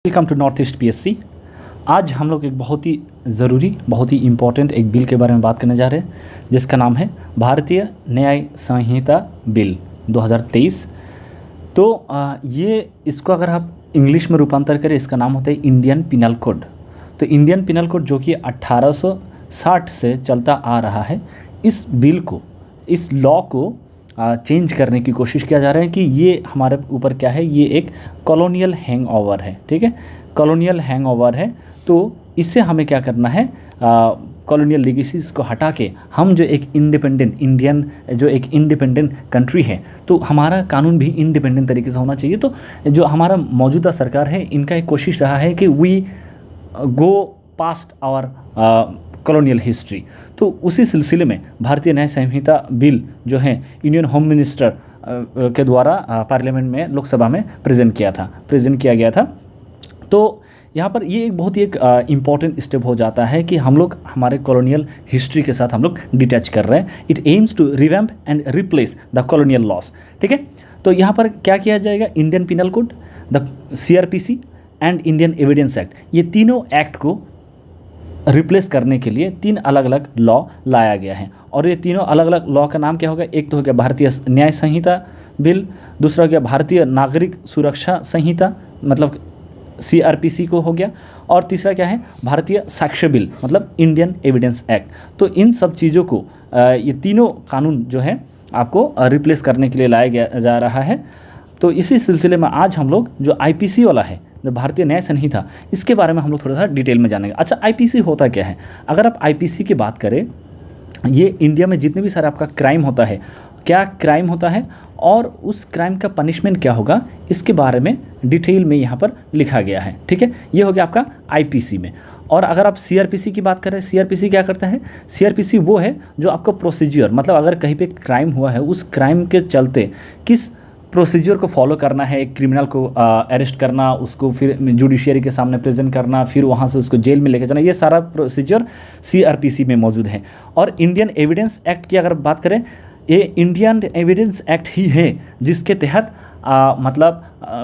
Welcome to north east PSC. आज हम लोग एक बहुत ही ज़रूरी, बहुत ही इम्पोर्टेंट एक बिल के बारे में बात करने जा रहे हैं जिसका नाम है भारतीय न्याय संहिता बिल 2023। तो ये इसको अगर आप इंग्लिश में रूपांतर करें, इसका नाम होता है इंडियन पिनल कोड। तो इंडियन पिनल कोड जो कि 1860 से चलता आ रहा है, इस बिल को, इस लॉ को चेंज करने की कोशिश किया जा रहा है कि ये हमारे ऊपर क्या है, ये एक कॉलोनियल हैंगओवर है। ठीक है, कॉलोनियल हैंगओवर है। तो इससे हमें क्या करना है, कॉलोनियल लीगेसीज को हटा के हम जो एक इंडिपेंडेंट कंट्री है, तो हमारा कानून भी इंडिपेंडेंट तरीके से होना चाहिए। तो जो हमारा मौजूदा सरकार है, इनका एक कोशिश रहा है कि we go past our colonial history. तो उसी सिलसिले में भारतीय न्याय संहिता बिल जो है इंडियन होम मिनिस्टर के द्वारा पार्लियामेंट में, लोकसभा में प्रेजेंट किया गया था। तो यहाँ पर ये एक बहुत ही इम्पॉर्टेंट स्टेप हो जाता है कि हम लोग हमारे कॉलोनियल हिस्ट्री के साथ हम लोग डिटैच कर रहे हैं। It aims to revamp and replace the colonial laws. ठीक है, तो यहाँ पर क्या किया जाएगा, Indian penal code, the CRPC and Indian evidence act, ये तीनों एक्ट को रिप्लेस करने के लिए 3 अलग अलग लॉ लाया गया है। और ये तीनों अलग अलग लॉ का नाम क्या होगा, एक तो हो गया भारतीय न्याय संहिता बिल, दूसरा हो गया भारतीय नागरिक सुरक्षा संहिता मतलब CRPC को हो गया, और तीसरा क्या है, भारतीय साक्ष्य बिल मतलब इंडियन एविडेंस एक्ट। तो इन सब चीज़ों को ये तीनों कानून जो है आपको रिप्लेस करने के लिए लाया जा रहा है। तो इसी सिलसिले में आज हम लोग जो IPC वाला है, जो भारतीय न्याय संहिता, इसके बारे में हम लोग थोड़ा सा डिटेल में जानेंगे। अच्छा, IPC होता क्या है? अगर आप IPC की बात करें, ये इंडिया में जितने भी सारे आपका क्राइम होता है, क्या क्राइम होता है और उस क्राइम का पनिशमेंट क्या होगा, इसके बारे में डिटेल में यहाँ पर लिखा गया है। ठीक है, ये हो गया आपका IPC में। और अगर आप CRPC की बात करें, CRPC क्या करता है, CRPC वो है जो आपका प्रोसीजर, मतलब अगर कहीं पे क्राइम हुआ है, उस क्राइम के चलते किस प्रोसीजर को फॉलो करना है, एक क्रिमिनल को अरेस्ट करना, उसको फिर जुडिशियरी के सामने प्रेजेंट करना, फिर वहाँ से उसको जेल में लेके जाना, ये सारा प्रोसीजर CRPC में मौजूद है। और इंडियन एविडेंस एक्ट की अगर बात करें, ये इंडियन एविडेंस एक्ट ही है जिसके तहत मतलब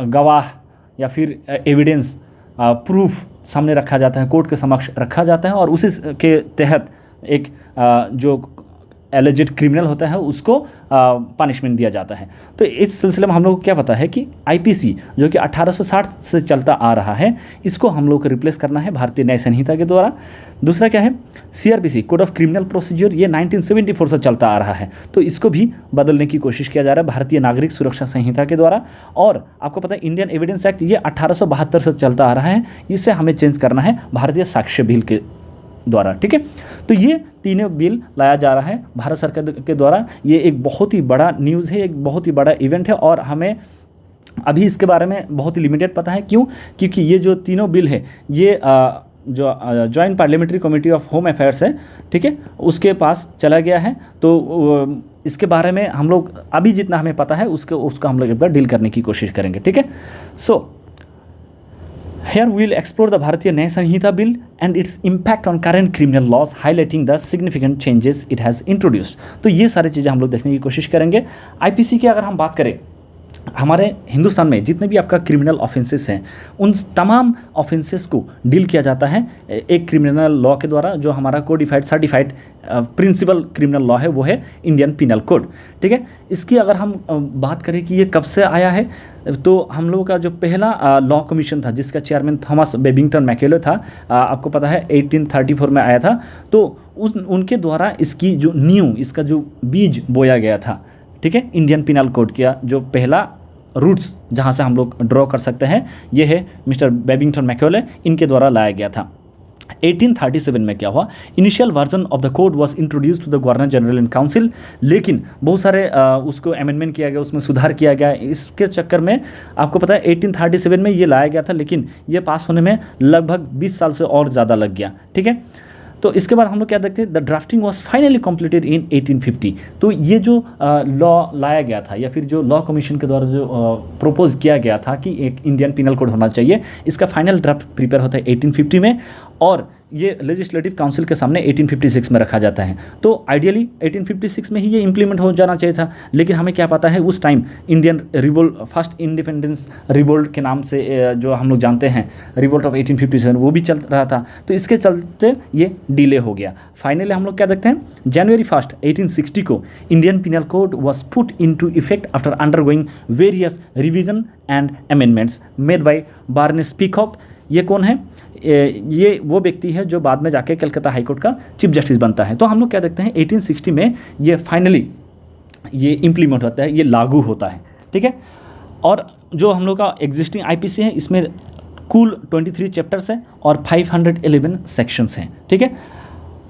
गवाह या फिर एविडेंस प्रूफ सामने रखा जाता है, कोर्ट के समक्ष रखा जाता है, और उसी के तहत एक जो एलिजिड क्रिमिनल होता है उसको पनिशमेंट दिया जाता है। तो इस सिलसिले में हम लोग को क्या पता है कि IPC जो कि 1860 से चलता आ रहा है, इसको हम लोग को रिप्लेस करना है भारतीय न्याय संहिता के द्वारा। दूसरा क्या है, CRPC code of criminal procedure, ये 1974 से चलता आ रहा है, तो इसको भी बदलने की कोशिश किया जा रहा है भारतीय नागरिक सुरक्षा संहिता के द्वारा। और आपको पता है इंडियन एविडेंस एक्ट, ये 1872 से चलता आ रहा है, इसे हमें चेंज करना है भारतीय साक्ष्य बिल के द्वारा। ठीक है, तो ये तीनों बिल लाया जा रहा है भारत सरकार के द्वारा। ये एक बहुत ही बड़ा न्यूज़ है, एक बहुत ही बड़ा इवेंट है, और हमें अभी इसके बारे में बहुत ही लिमिटेड पता है। क्यों? क्योंकि ये जो तीनों बिल है, ये जो joint parliamentary committee of home affairs है, ठीक है, उसके पास चला गया है। तो इसके बारे में हम लोग अभी जितना हमें पता है उसका हम लोग एक बार डील करने की कोशिश करेंगे। ठीक है, सो here we will explore the Bharatiya Nyaya Sanhita bill and its impact on current criminal laws, highlighting the significant changes it has introduced। तो ये सारी चीज़ें हम लोग देखने की कोशिश करेंगे। IPC की अगर हम बात करें, हमारे हिंदुस्तान में जितने भी आपका क्रिमिनल ऑफेंसेस हैं, उन तमाम ऑफेंसेस को डील किया जाता है एक क्रिमिनल लॉ के द्वारा, जो हमारा codified certified principal criminal law है, वो है इंडियन पिनल कोड। ठीक है, इसकी अगर हम बात करें कि ये कब से आया है, तो हम लोगों का जो पहला लॉ कमीशन था, जिसका चेयरमैन थॉमस बेबिंगटन मैकेले था, आपको पता है 1834 में आया था। तो उनके द्वारा इसकी जो इसका जो बीज बोया गया था, ठीक है, इंडियन पिनल कोड का जो पहला रूट्स जहाँ से हम लोग ड्रॉ कर सकते हैं, ये है मिस्टर बेबिंगटन मैकेले, इनके द्वारा लाया गया था। 1837 में क्या हुआ, initial version of the code was introduced to the governor general in council, लेकिन बहुत सारे उसको अमेंडमेंट किया गया, उसमें सुधार किया गया। इसके चक्कर में आपको पता है 1837 में ये लाया गया था, लेकिन ये पास होने में लगभग 20 साल से और ज़्यादा लग गया। ठीक है, तो इसके बाद हम लोग क्या देखते हैं, the drafting was finally completed in 1850। तो ये जो लॉ लाया गया था, या फिर जो लॉ कमीशन के द्वारा जो प्रपोज किया गया था कि एक इंडियन पिनल कोड होना चाहिए, इसका फाइनल ड्राफ्ट प्रिपेयर होता है 1850 में। और ये लेजिस्लेटिव काउंसिल के सामने 1856 में रखा जाता है। तो आइडियली 1856 में ही ये इम्प्लीमेंट हो जाना चाहिए था, लेकिन हमें क्या पता है उस time Indian revolt, first independence revolt के नाम से जो हम लोग जानते हैं, रिवोल्ट ऑफ 1857, वो भी चल रहा था। तो इसके चलते ये डिले हो गया। फाइनली हम लोग क्या देखते हैं, जनवरी 1, 1860 को Indian penal code was put into effect after undergoing various revision and amendments made by baldness peacock. ये कौन है? ये वो व्यक्ति है जो बाद में जाके कलकत्ता हाईकोर्ट का चीफ जस्टिस बनता है। तो हम लोग क्या देखते हैं 1860 में ये फाइनली ये इम्प्लीमेंट होता है, ये लागू होता है, ठीक है। और जो हम लोग का एग्जिस्टिंग आईपीसी है इसमें कुल 23 चैप्टर्स हैं और 511 सेक्शंस हैं, ठीक है।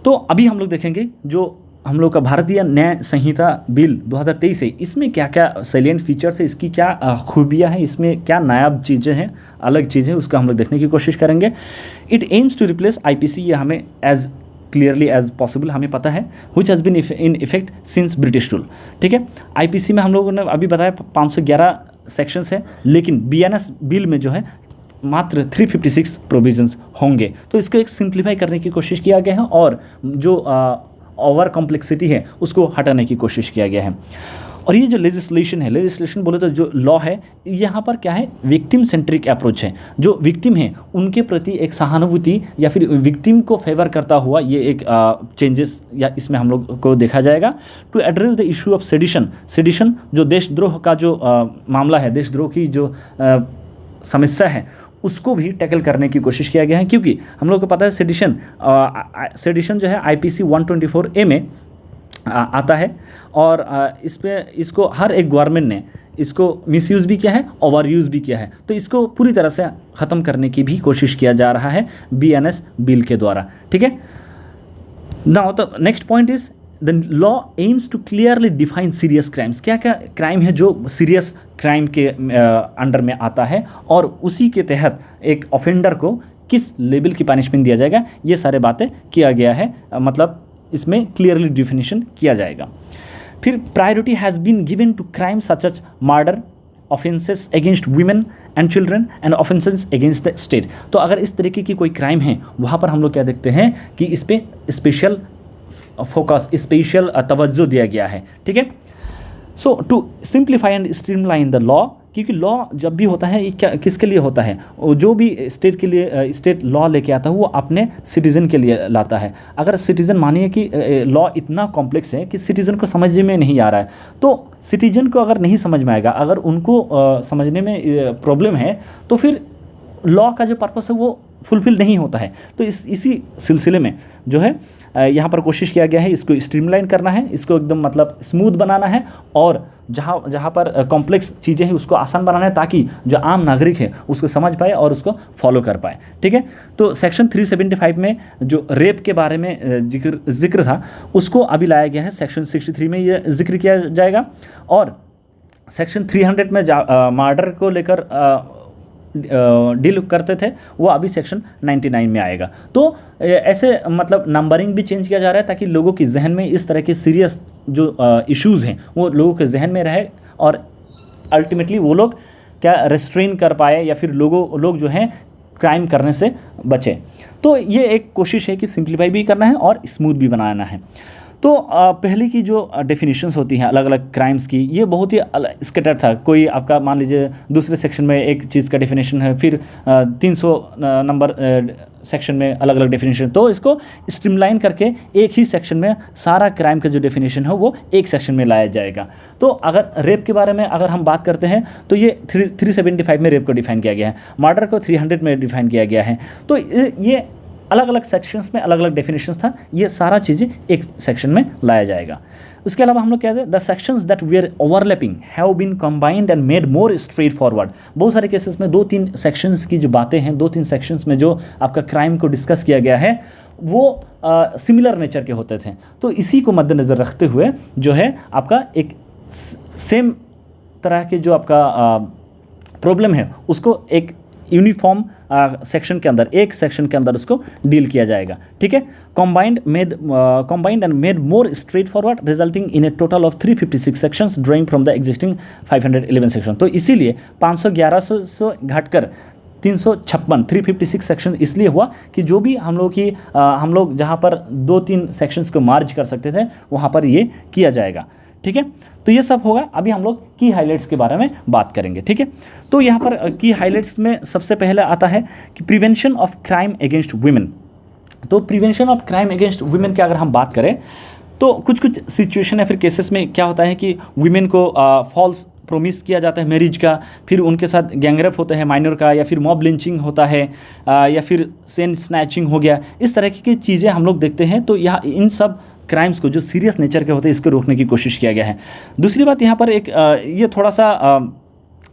तो अभी हम लोग देखेंगे जो हम लोग का भारतीय न्याय संहिता बिल 2023 है, इसमें क्या क्या सैलिएंट फीचर्स है, इसकी क्या खूबियाँ हैं, इसमें क्या नायाब चीज़ें हैं, अलग चीज़ें, उसका हम लोग देखने की कोशिश करेंगे। It aims to replace IPC, ये हमें एज क्लियरली एज पॉसिबल हमें पता है, which has been in effect since British rule, ठीक है। आईपीसी में हम लोगों ने अभी बताया 511 सेक्शंस हैं, लेकिन बीएनएस बिल में जो है मात्र 356 प्रोविजंस होंगे। तो इसको एक सिंप्लीफाई करने की कोशिश किया गया है और जो ओवर कॉम्प्लेक्सिटी है उसको हटाने की कोशिश किया गया है। और ये जो लेजिस्लेशन है, लेजिस्लेशन बोले तो जो लॉ है, यहाँ पर क्या है, विक्टिम सेंट्रिक अप्रोच है। जो विक्टिम है उनके प्रति एक सहानुभूति या फिर विक्टिम को फेवर करता हुआ ये एक चेंजेस या इसमें हम लोग को देखा जाएगा। To address the issue of sedition, sedition जो देशद्रोह का जो मामला है, देशद्रोह की जो समस्या है उसको भी टैकल करने की कोशिश किया गया है, क्योंकि हम लोग को पता है सेडिशन जो है आईपीसी 124A में आता है और इसको हर एक गवर्नमेंट ने इसको मिसयूज़ भी किया है, ओवर यूज़ भी किया है। तो इसको पूरी तरह से ख़त्म करने की भी कोशिश किया जा रहा है बीएनएस बिल के द्वारा, ठीक है। Now the next point is the law aims to clearly define serious crimes. क्या क्या क्राइम है जो सीरियस क्राइम के अंडर में आता है और उसी के तहत एक ऑफेंडर को किस लेवल की पनिशमेंट दिया जाएगा, ये सारे बातें किया गया है, मतलब इसमें क्लियरली डिफिनेशन किया जाएगा। फिर priority has been given to crime such as murder, offences against women and children and offences against the state. तो अगर इस तरीके की कोई क्राइम है वहाँ पर हम लोग क्या देखते हैं कि इस पर स्पेशल फोकस, स्पेशल तवज्जो दिया गया है, ठीक है। So to simplify and streamline the law, क्योंकि लॉ जब भी होता है ये क्या किसके लिए होता है, जो भी स्टेट के लिए स्टेट लॉ लेके आता है वो अपने सिटीज़न के लिए लाता है। अगर सिटीज़न मानिए कि लॉ इतना कॉम्प्लेक्स है कि सिटीज़न को समझ में नहीं आ रहा है, तो सिटीज़न को अगर नहीं समझ में आएगा, अगर उनको समझने में प्रॉब्लम है, तो फिर लॉ का जो पर्पस है वो फुलफिल नहीं होता है। तो इसी सिलसिले में जो है यहाँ पर कोशिश किया गया है इसको स्ट्रीमलाइन करना है, इसको एकदम मतलब स्मूथ बनाना है और जहाँ पर कॉम्प्लेक्स चीज़ें हैं उसको आसान बनाना है, ताकि जो आम नागरिक है उसको समझ पाए और उसको फॉलो कर पाए, ठीक है। तो सेक्शन 375 में जो रेप के बारे में जिक्र था उसको अभी लाया गया है, सेक्शन 63 में ये जिक्र किया जाएगा और सेक्शन 300 में मर्डर को लेकर डील करते थे वो अभी सेक्शन 99 में आएगा। तो ऐसे मतलब नंबरिंग भी चेंज किया जा रहा है ताकि लोगों की जहन में इस तरह के सीरियस जो इश्यूज़ हैं वो लोगों के जहन में रहे और अल्टीमेटली वो लोग क्या रेस्ट्रेन कर पाए या फिर लोग जो हैं क्राइम करने से बचे। तो ये एक कोशिश है कि सिंप्लीफाई भी करना है और स्मूथ भी बनाना है। तो पहले की जो डेफिनेशंस होती हैं अलग अलग क्राइम्स की, ये बहुत ही स्कैटर था। कोई आपका मान लीजिए दूसरे सेक्शन में एक चीज़ का डेफिनेशन है, फिर 300 नंबर सेक्शन में अलग अलग डेफिनेशन, तो इसको स्ट्रीमलाइन करके एक ही सेक्शन में सारा क्राइम का जो डेफिनेशन है वो एक सेक्शन में लाया जाएगा। तो अगर रेप के बारे में अगर हम बात करते हैं तो ये 375 में रेप को डिफाइन किया गया है, मर्डर को 300 में डिफाइन किया गया है। तो ये अलग अलग सेक्शंस में अलग अलग डेफिनेशंस था, ये सारा चीज़ें एक सेक्शन में लाया जाएगा। उसके अलावा हम लोग कहते हैं the sections that were overlapping have been combined and made more straightforward. बहुत सारे केसेस में 2-3 सेक्शंस की जो बातें हैं, 2-3 सेक्शंस में जो आपका क्राइम को डिस्कस किया गया है वो सिमिलर नेचर के होते थे। तो इसी को मद्देनज़र रखते हुए जो है आपका एक सेम तरह के जो आपका प्रॉब्लम है उसको एक यूनिफॉर्म सेक्शन के अंदर, एक सेक्शन के अंदर उसको डील किया जाएगा, ठीक है। Combined and made more straight forward resulting in A total of 356 sections drawing from the existing 511 section. तो इसीलिए 511 से घटकर 356 सेक्शन इसलिए हुआ कि जो भी हम लोग जहाँ पर 2-3 सेक्शंस को मार्ज कर सकते थे वहाँ पर ये किया जाएगा। ठीक है, तो ये सब होगा। अभी हम लोग की हाइलाइट्स के बारे में बात करेंगे। ठीक है, तो यहाँ पर की हाइलाइट्स में सबसे पहले आता है कि prevention of crime against women. तो prevention of crime against women की अगर हम बात करें तो कुछ कुछ सिचुएशन या फिर केसेस में क्या होता है कि वुमेन को फॉल्स प्रोमिस किया जाता है मैरिज का, फिर उनके साथ गैंगरेप होता है माइनर का, या फिर मॉब लिंचिंग होता है, या फिर सेन स्नैचिंग हो गया। इस तरह की चीज़ें हम लोग देखते हैं। तो यहाँ इन सब क्राइम्स को जो सीरियस नेचर के होते हैं इसको रोकने की कोशिश किया गया है। दूसरी बात यहाँ पर एक ये थोड़ा सा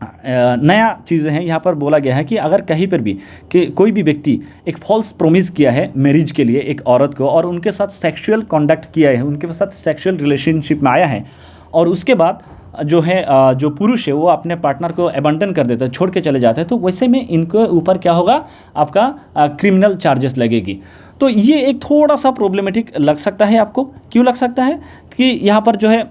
नया चीज़ें हैं। यहाँ पर बोला गया है कि अगर कहीं पर भी कि कोई भी व्यक्ति एक फॉल्स प्रोमिस किया है मैरिज के लिए एक औरत को, और उनके साथ सेक्सुअल कॉन्डक्ट किया है, उनके साथ सेक्सुअल रिलेशनशिप में आया है, और उसके बाद जो है जो पुरुष है वो अपने पार्टनर को अबंडन कर देता है, छोड़ के चले जाते हैं, तो वैसे में इनके ऊपर क्या होगा, आपका क्रिमिनल चार्जेस लगेगी। तो ये एक थोड़ा सा प्रॉब्लमेटिक लग सकता है आपको। क्यों लग सकता है कि यहाँ पर जो है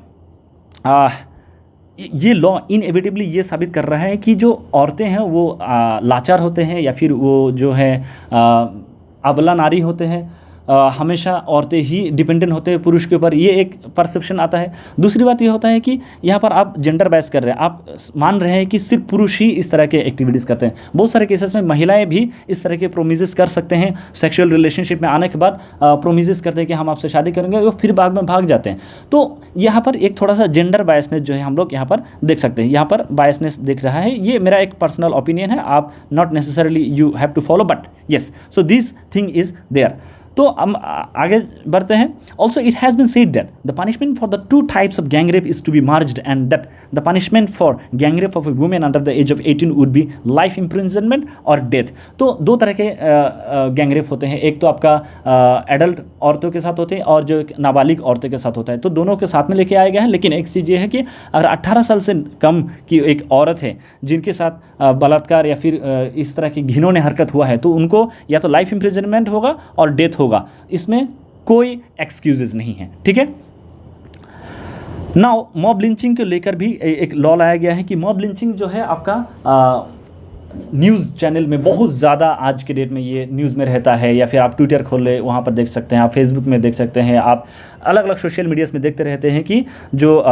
ये लॉ इनएविटेबली ये साबित कर रहा है कि जो औरतें हैं वो लाचार होते हैं, या फिर वो जो है अबला नारी होते हैं, हमेशा औरतें ही डिपेंडेंट होते हैं पुरुष के ऊपर, ये एक परसेप्शन आता है। दूसरी बात ये होता है कि यहाँ पर आप जेंडर बैस कर रहे हैं, आप मान रहे हैं कि सिर्फ पुरुष ही इस तरह के एक्टिविटीज़ करते हैं। बहुत सारे केसेस में महिलाएं भी इस तरह के प्रोमिसेस कर सकते हैं, सेक्सुअल रिलेशनशिप में आने के बाद प्रोमिसेस करते हैं कि हम आपसे शादी करेंगे, और फिर बाद में भाग जाते हैं। तो यहाँ पर एक थोड़ा सा जेंडर बायसनेस जो है हम लोग यहाँ पर देख सकते हैं। यहाँ पर बायसनेस दिख रहा है, ये मेरा एक पर्सनल ओपिनियन है, आप not necessarily you have to follow, but yes, so this thing is there. तो हम आगे बढ़ते हैं। Also it has been said that the punishment for the 2 types of gang rape is to be merged, and that the punishment for gang rape of a women under the age of 18 would be life imprisonment और death. तो 2 तरह के gang rape होते हैं, एक तो आपका adult औरतों के साथ होते हैं और जो नाबालिग औरतों के साथ होता है, तो दोनों के साथ में लेके आया गया है। लेकिन एक चीज़ ये है कि अगर 18 साल से कम की एक औरत है जिनके साथ बलात्कार या फिर इस तरह की घिनौनी हरकत हुआ है, तो उनको या तो लाइफ इम्प्रिजनमेंट होगा और डेथ होगा, इसमें कोई एक्सक्यूजेज नहीं है। ठीक है, नाउ मॉब लिंचिंग को लेकर भी एक लॉ लाया गया है कि मॉब लिंचिंग जो है आपका न्यूज़ चैनल में बहुत ज़्यादा आज के डेट में ये न्यूज़ में रहता है, या फिर आप ट्विटर खोल ले वहाँ पर देख सकते हैं, आप फेसबुक में देख सकते हैं, आप अलग अलग सोशल मीडियाज़ में देखते रहते हैं कि जो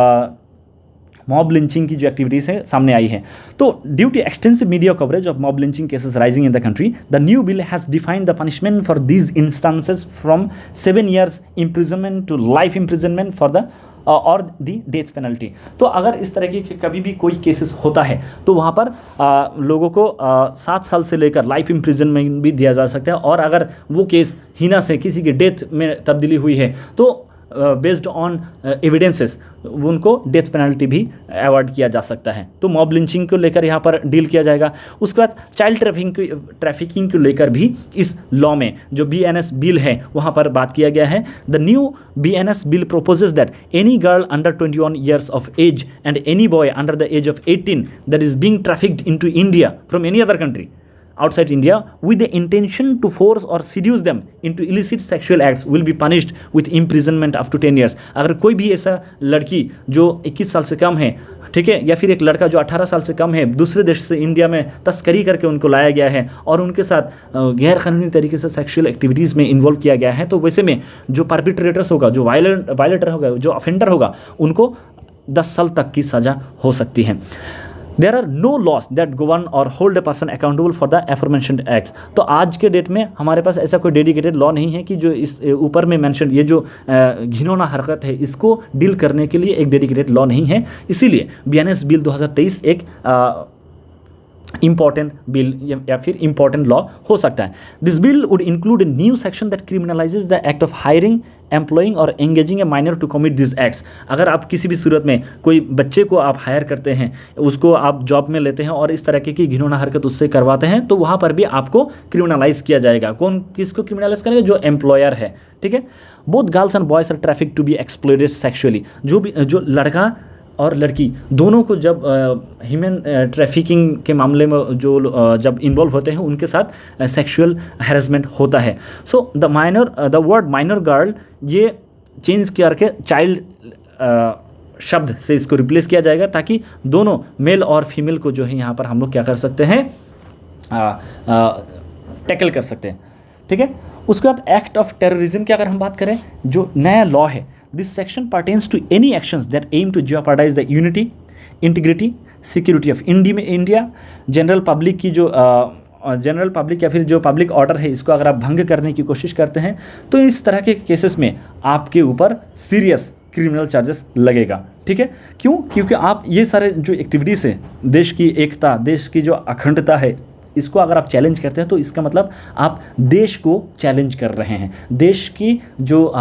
मॉब लिंचिंग की जो एक्टिविटीज़ है सामने आई है। तो due to extensive media coverage of mob lynching cases rising in the country, the new bill has defined the punishment for these instances from 7 years imprisonment to life imprisonment for the or the death penalty. तो अगर इस तरह की कभी भी कोई cases होता है तो वहाँ पर लोगों को 7 साल से लेकर लाइफ इम्प्रिजनमेंट भी दिया जा सकता है, और अगर वो केस हिना से किसी की डेथ में तब्दीली हुई है तो बेस्ड ऑन एविडेंसेस उनको डेथ पेनल्टी भी अवॉर्ड किया जा सकता है। तो मॉब लिंचिंग को लेकर यहाँ पर डील किया जाएगा। उसके बाद चाइल्ड ट्रैफिकिंग को लेकर भी इस लॉ में जो BNS बिल है वहाँ पर बात किया गया है। The new BNS bill proposes that any girl under 21 years of age and any boy under the age of 18 that is being trafficked into India from any other country outside India with the intention to force or seduce them into illicit sexual acts will be punished with imprisonment up to 10 years। अगर कोई भी ऐसा लड़की जो 21 साल से कम है, ठीक है, या फिर एक लड़का जो 18 साल से कम है दूसरे देश से इंडिया में तस्करी करके उनको लाया गया है और उनके साथ गैर कानूनी तरीके से सेक्सुअल एक्टिविटीज़ में इन्वॉल्व किया गया है, तो वैसे में जो परपिट्रेटर्स होगा, जो वायलेटर होगा, जो ऑफेंडर होगा, उनको 10 साल तक की सज़ा हो सकती है। There are no laws that govern or hold a person accountable for the aforementioned acts। तो आज के डेट में हमारे पास ऐसा कोई डेडिकेटेड लॉ नहीं है कि जो इस ऊपर में मेंशन ये जो घिनौना हरकत है इसको डील करने के लिए एक डेडिकेटेड लॉ नहीं है। इसीलिए BNS बिल 2023 एक इम्पॉर्टेंट बिल या फिर इम्पॉर्टेंट लॉ हो सकता है। This bill would include a new section that criminalises the act of hiring, employing और engaging a minor to commit this acts. अगर आप किसी भी सूरत में कोई बच्चे को आप हायर करते हैं, उसको आप जॉब में लेते हैं और इस तरह की घिनौना हरकत उससे करवाते हैं, तो वहाँ पर भी आपको क्रिमिनलाइज किया जाएगा। कौन किसको क्रिमिनलाइज करेगा? जो एम्प्लॉयर है। ठीक है, both girls and boys are traffic to be exploited sexually. जो लड़का और लड़की दोनों को जब ह्यूमन ट्रैफिकिंग के मामले में जो जब इन्वॉल्व होते हैं उनके साथ सेक्सुअल हैरेसमेंट होता है। So the word minor girl ये चेंज करके चाइल्ड शब्द से इसको रिप्लेस किया जाएगा, ताकि दोनों मेल और फीमेल को जो है यहाँ पर हम लोग क्या कर सकते हैं, टैकल कर सकते हैं, ठीक है। उसके बाद एक्ट ऑफ टेररिज्म की अगर हम बात करें, जो नया लॉ है, this section pertains to any actions that aim to jeopardise the unity, integrity, security of India, general public की जो जनरल पब्लिक या फिर जो पब्लिक ऑर्डर है, इसको अगर आप भंग करने की कोशिश करते हैं तो इस तरह के केसेस में आपके ऊपर सीरियस क्रिमिनल चार्जेस लगेगा, ठीक है। क्यों? क्योंकि आप ये सारे जो एक्टिविटीज़ है, देश की एकता, देश की जो अखंडता है, इसको अगर आप चैलेंज करते हैं तो इसका मतलब आप देश को चैलेंज कर रहे हैं, देश की जो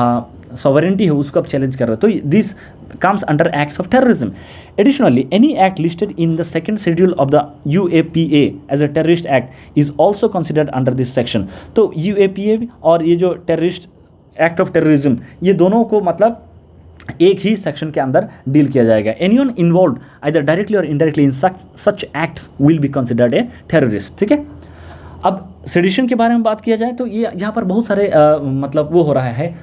सॉवरेंटी है उसको आप चैलेंज कर रहे हो। तो this comes under acts of terrorism. Additionally, any act listed in the second schedule of the UAPA as a terrorist act is also considered under this section. तो UAPA और ये जो टेररिस्ट एक्ट ऑफ टेररिज्म, ये दोनों को मतलब एक ही section के अंदर डील किया जाएगा। Anyone involved either directly or indirectly in such acts will be considered a terrorist, ठीक है। अब सेडिशन के बारे में बात किया जाए तो ये यहाँ पर बहुत सारे मतलब वो हो रहा है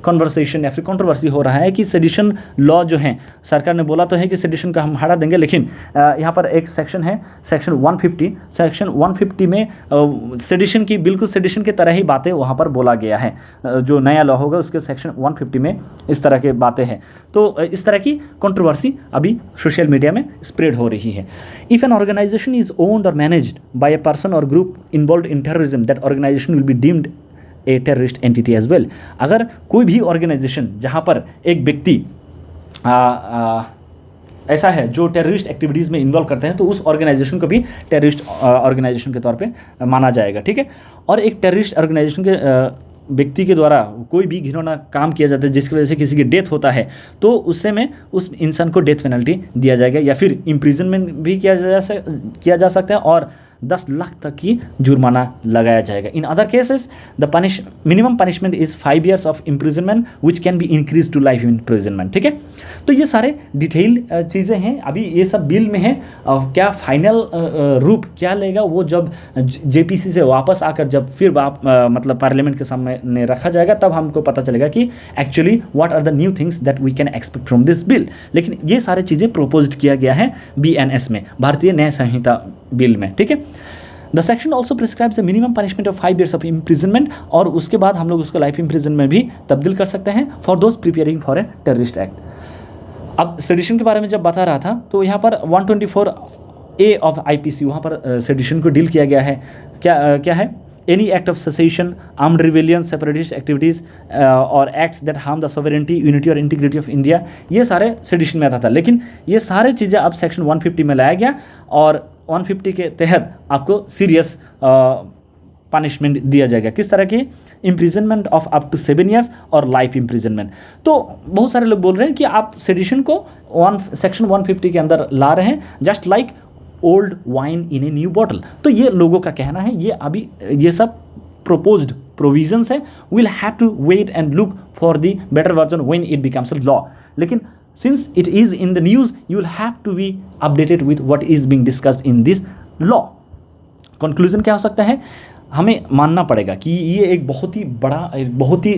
कॉन्वर्सेशन या फिर कंट्रोवर्सी हो रहा है कि सेडिशन लॉ जो है, सरकार ने बोला तो है कि सेडिशन का हम हटा देंगे, लेकिन यहाँ पर एक सेक्शन है, सेक्शन 150, सेक्शन 150 में सेडिशन की बिल्कुल सेडिशन के तरह ही बातें वहाँ पर बोला गया है। जो नया लॉ होगा उसके सेक्शन 150 में इस तरह के बातें हैं। तो इस तरह की कंट्रोवर्सी अभी सोशल मीडिया में स्प्रेड हो रही है। If an organisation is owned or managed by a person or group involve in terrorism, that organisation will be deemed a terrorist entity as well. अगर कोई भी ऑर्गेनाइजेशन जहाँ पर एक व्यक्ति ऐसा है जो टेररिस्ट एक्टिविटीज़ में इन्वॉल्व करते हैं, तो उस ऑर्गेनाइजेशन को भी टेररिस्ट ऑर्गेनाइजेशन के तौर पे माना जाएगा, ठीक है। और एक टेररिस्ट ऑर्गेनाइजेशन के व्यक्ति के द्वारा कोई भी घिनौना काम किया जाता है जिसकी वजह से किसी की डेथ होता है, तो उससे में उस इंसान को डेथ पेनल्टी दिया जाएगा या फिर इम्प्रिजनमेंट भी किया जा सकता है और 10 लाख तक की जुर्माना लगाया जाएगा। In other cases the minimum punishment is 5 years of imprisonment which can be increase to life imprisonment, ठीक है। तो ये सारे डिटेल चीज़ें हैं, अभी ये सब बिल में है। क्या फाइनल रूप क्या लेगा वो जब जेपीसी से वापस आकर जब फिर मतलब पार्लियामेंट के सामने रखा जाएगा, तब हमको पता चलेगा कि actually what are the new things that we can expect from this bill. लेकिन ये सारी चीज़ें प्रोपोज्ड किया गया है BNS में, भारतीय न्याय संहिता बिल में, ठीक है। The section also prescribes A minimum punishment of 5 years of imprisonment, और उसके बाद हम लोग उसको लाइफ इम्प्रिजन में भी तब्दील कर सकते हैं for those preparing for a terrorist act. अब सेडिशन के बारे में जब बता रहा था तो यहाँ पर 124A ऑफ IPC, वहाँ पर सेडिशन को डील किया गया है। क्या है? Any act of secession, armed rebellion, separatist activities और acts that harm the sovereignty, unity और इंटीग्रिटी ऑफ इंडिया, ये सारे सेडिशन में आता था। लेकिन ये सारे चीज़ें अब सेक्शन 150 में लाया गया और 150 के तहत आपको सीरियस पनिशमेंट दिया जाएगा। किस तरह की? Imprisonment of up to 7 years or life imprisonment. तो बहुत सारे लोग बोल रहे हैं कि आप सेडिशन को सेक्शन 150 के अंदर ला रहे हैं, just like old wine in a new bottle. तो ये लोगों का कहना है, ये अभी ये सब प्रोपोज्ड प्रोविजंस है। Will have to wait and look for the better version when it becomes a law. लेकिन since it is in the news, you will have to be updated with what is being discussed in this law. Conclusion क्या हो सकता है? हमें मानना पड़ेगा कि ये एक बहुत ही बड़ा, एक बहुत ही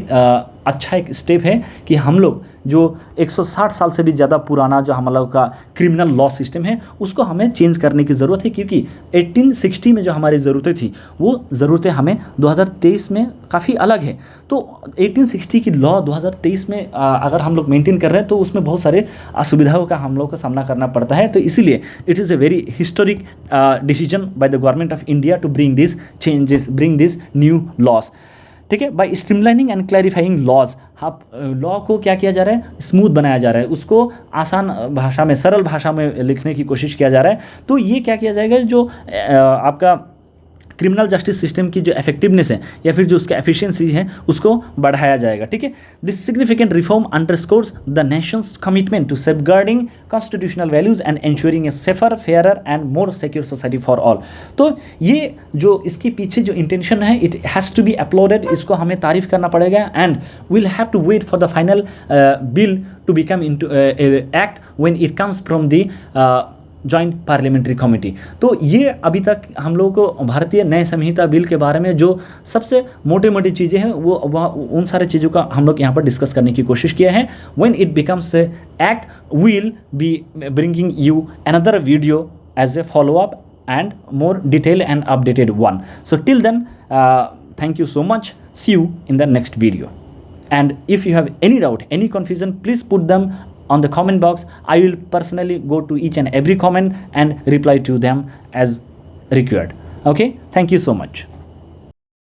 अच्छा एक स्टेप है कि हम लोग जो 160 साल से भी ज़्यादा पुराना जो हम लोग का क्रिमिनल लॉ सिस्टम है उसको हमें चेंज करने की ज़रूरत है, क्योंकि 1860 में जो हमारी ज़रूरतें थी वो ज़रूरतें हमें 2023 में काफ़ी अलग है। तो 1860 की लॉ 2023 में अगर हम लोग मेंटेन कर रहे हैं तो उसमें बहुत सारे असुविधाओं का हम लोग को सामना करना पड़ता है। तो इसीलिए it is a very historic decision by the government of India to bring this changes, bring this new laws, ठीक है। By streamlining and clarifying laws, आप लॉ को क्या किया जा रहा है? स्मूथ बनाया जा रहा है, उसको आसान भाषा में, सरल भाषा में लिखने की कोशिश किया जा रहा है। तो ये क्या किया जाएगा, जो आपका क्रिमिनल जस्टिस सिस्टम की जो इफेक्टिवनेस है या फिर जो उसका एफिशिएंसी है उसको बढ़ाया जाएगा, ठीक है। This significant reform underscores the nation's commitment to safeguarding constitutional values and ensuring a safer, fairer and more secure society for all. तो ये जो इसके पीछे जो इंटेंशन है, it has to be applauded, इसको हमें तारीफ करना पड़ेगा and will have to wait for the final bill to become into act when it comes from the joint parliamentary committee. तो ये अभी तक हम लोगों को भारतीय न्याय संहिता बिल के बारे में जो सबसे मोटी मोटी चीज़ें हैं वो उन सारे चीज़ों का हम लोग यहाँ पर डिस्कस करने की कोशिश किया है। When it becomes act, we'll be bringing you another video as a follow up and more detailed and updated one. So till then, thank you so much. See you in the next video. And if you have any doubt, any confusion, please put them on the comment box. I will personally go to each and every comment and reply to them as required. Okay, thank you so much.